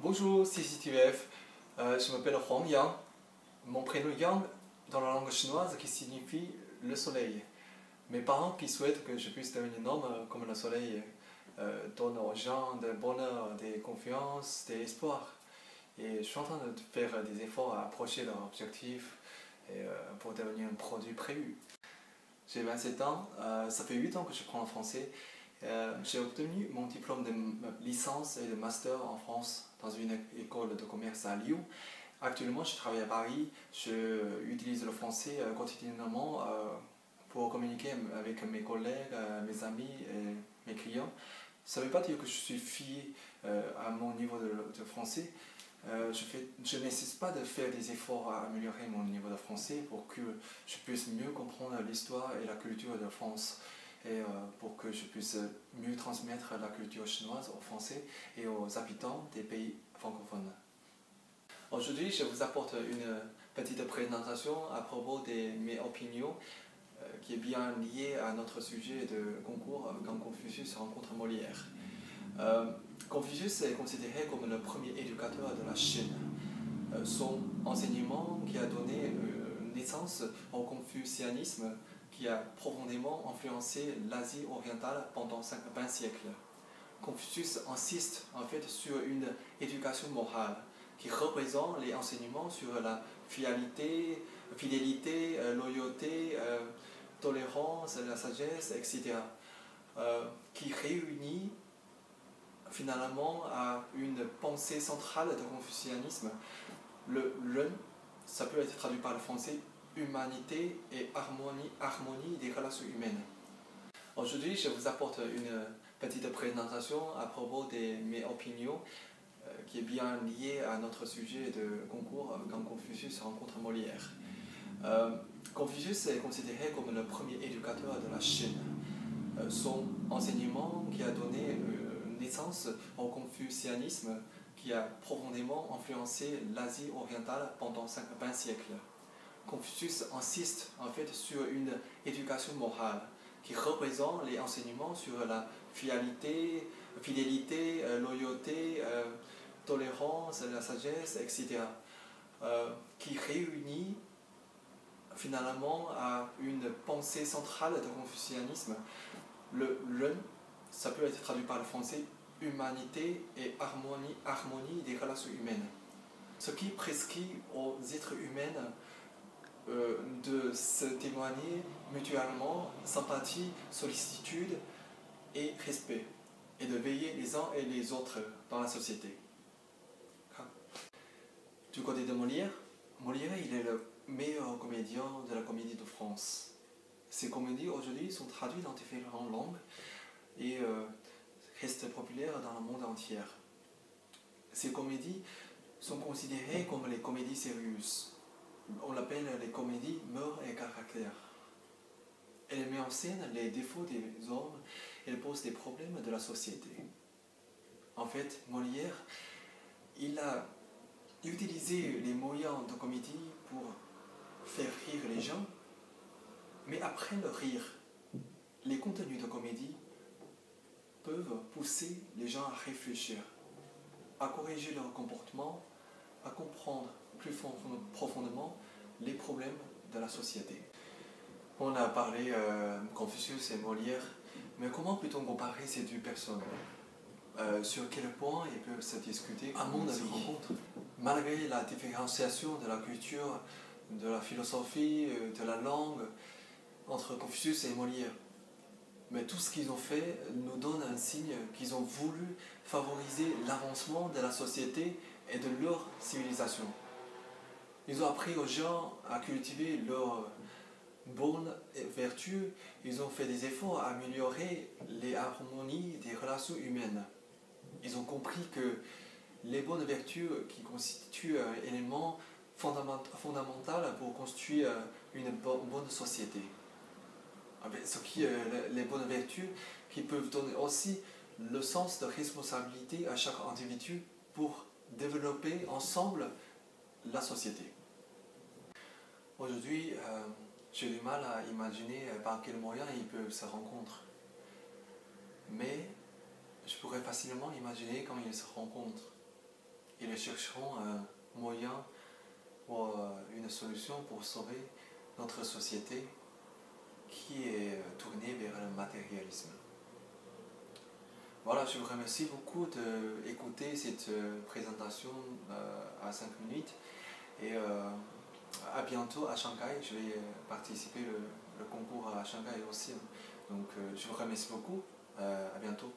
Bonjour, c'est CCTVF. Je m'appelle Huang Yang. Mon prénom Yang dans la langue chinoise qui signifie le soleil. Mes parents qui souhaitent que je puisse devenir un homme comme le soleil donne aux gens du bonheur, des confiances, des espoirs. Et je suis en train de faire des efforts à approcher leur objectif pour devenir un produit prévu. J'ai 27 ans, ça fait 8 ans que je prends le français. J'ai obtenu mon diplôme de licence et de master en France dans une école de commerce à Lyon. Actuellement, je travaille à Paris. Je utilise le français quotidiennement pour communiquer avec mes collègues, mes amis et mes clients. Ça ne veut pas dire que je suis fié à mon niveau de français. Je n'essaie pas de faire des efforts à améliorer mon niveau de français pour que je puisse mieux comprendre l'histoire et la culture de France et pour que je puisse mieux transmettre la culture chinoise aux Français et aux habitants des pays francophones. Aujourd'hui, je vous apporte une petite présentation à propos de mes opinions qui est bien liée à notre sujet de concours quand Confucius rencontre Molière. Confucius est considéré comme le premier éducateur de la Chine. Son enseignement qui a donné naissance au confucianisme qui a profondément influencé l'Asie orientale pendant 20 siècles. Confucius insiste en fait sur une éducation morale qui représente les enseignements sur la fidélité, loyauté, tolérance, la sagesse, etc. Qui réunit finalement à une pensée centrale du confucianisme. Le Ren, ça peut être traduit par le français, humanité et harmonie des relations humaines. Aujourd'hui, je vous apporte une petite présentation à propos de mes opinions qui est bien liée à notre sujet de concours quand Confucius rencontre Molière. Confucius est considéré comme le premier éducateur de la Chine. Son enseignement qui a donné naissance au confucianisme qui a profondément influencé l'Asie orientale pendant 20 siècles. Confucius insiste en fait sur une éducation morale qui représente les enseignements sur la fidélité, loyauté, tolérance, la sagesse, etc. Qui réunit finalement à une pensée centrale du confucianisme. Le Ren, ça peut être traduit par le français, humanité et harmonie des relations humaines. Ce qui prescrit aux êtres humains de se témoigner mutuellement sympathie, sollicitude et respect, et de veiller les uns et les autres dans la société. Du côté de Molière, il est le meilleur comédien de la comédie de France. Ses comédies aujourd'hui sont traduites dans différentes langues et restent populaires dans le monde entier. Ces comédies sont considérées comme les comédies sérieuses. On l'appelle les comédies mœurs et caractère. Elle met en scène les défauts des hommes et elle pose des problèmes de la société. En fait, Molière, il a utilisé les moyens de comédie pour faire rire les gens, mais après le rire, les contenus de comédie peuvent pousser les gens à réfléchir, à corriger leur comportement, à comprendre plus profondément les problèmes de la société. On a parlé Confucius et Molière, mais comment peut-on comparer ces deux personnes sur quel point ils peuvent se discuter à mon avis, malgré la différenciation de la culture, de la philosophie, de la langue entre Confucius et Molière. Mais tout ce qu'ils ont fait nous donne un signe qu'ils ont voulu favoriser l'avancement de la société et de leur civilisation. Ils ont appris aux gens à cultiver leurs bonnes vertus, ils ont fait des efforts à améliorer les harmonies des relations humaines. Ils ont compris que les bonnes vertus qui constituent un élément fondamental pour construire une bonne société. Les bonnes vertus qui peuvent donner aussi le sens de responsabilité à chaque individu pour développer ensemble la société. Aujourd'hui, j'ai du mal à imaginer par quels moyens ils peuvent se rencontrer. Mais je pourrais facilement imaginer quand ils se rencontrent. nous chercherons un moyen ou une solution pour sauver notre société qui est tournée vers le matérialisme. Voilà, je vous remercie beaucoup d'écouter cette présentation à 5 minutes et à bientôt à Shanghai. Je vais participer le concours à Shanghai aussi. Donc je vous remercie beaucoup. À bientôt.